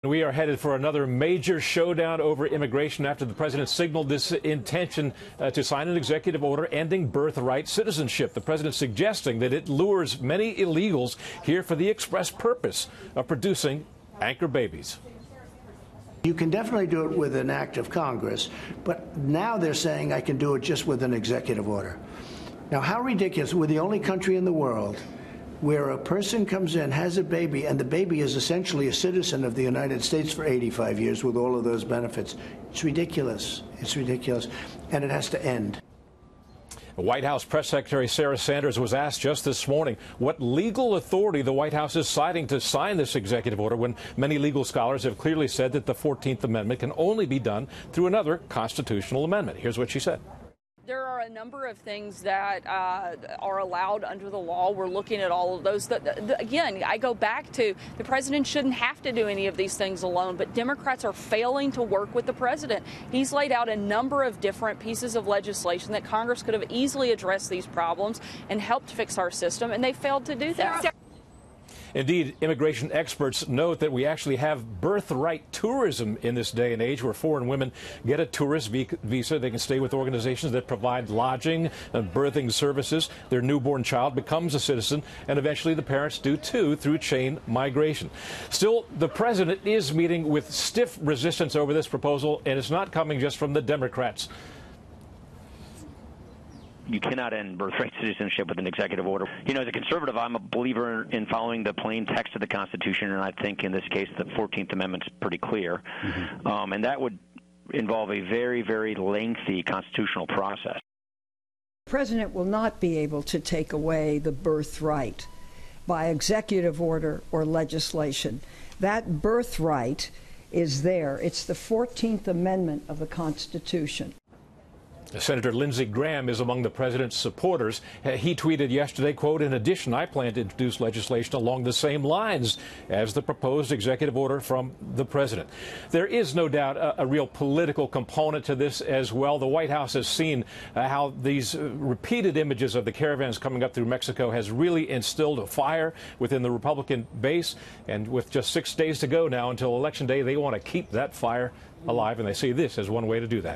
We are headed for another major showdown over immigration after the president signaled this intention to sign an executive order ending birthright citizenship. The president suggesting that it lures many illegals here for the express purpose of producing anchor babies. You can definitely do it with an act of Congress, but now they're saying I can do it just with an executive order. Now, how ridiculous. We're the only country in the world where a person comes in, has a baby, and the baby is essentially a citizen of the United States for 85 years with all of those benefits. It's ridiculous. It's ridiculous. And it has to end. White House Press Secretary Sarah Sanders was asked just this morning what legal authority the White House is citing to sign this executive order when many legal scholars have clearly said that the 14th Amendment can only be done through another constitutional amendment. Here's what she said. There are a number of things that are allowed under the law. We're looking at all of those. Again, I go back to the president shouldn't have to do any of these things alone, but Democrats are failing to work with the president. He's laid out a number of different pieces of legislation that Congress could have easily addressed these problems and helped fix our system, and they failed to do that. Indeed, immigration experts note that we actually have birthright tourism in this day and age where foreign women get a tourist visa. They can stay with organizations that provide lodging and birthing services. Their newborn child becomes a citizen, and eventually the parents do too through chain migration. Still, the president is meeting with stiff resistance over this proposal, and it's not coming just from the Democrats. You cannot end birthright citizenship with an executive order. You know, as a conservative, I'm a believer in following the plain text of the Constitution, and I think in this case the 14th Amendment's pretty clear. And that would involve a very, very lengthy constitutional process. The president will not be able to take away the birthright by executive order or legislation. That birthright is there. It's the 14th Amendment of the Constitution. Senator Lindsey Graham is among the president's supporters. He tweeted yesterday, quote, "In addition, I plan to introduce legislation along the same lines as the proposed executive order from the president." There is no doubt a real political component to this as well. The White House has seen how these repeated images of the caravans coming up through Mexico has really instilled a fire within the Republican base. And with just 6 days to go now until Election Day, they want to keep that fire alive, and they see this as one way to do that.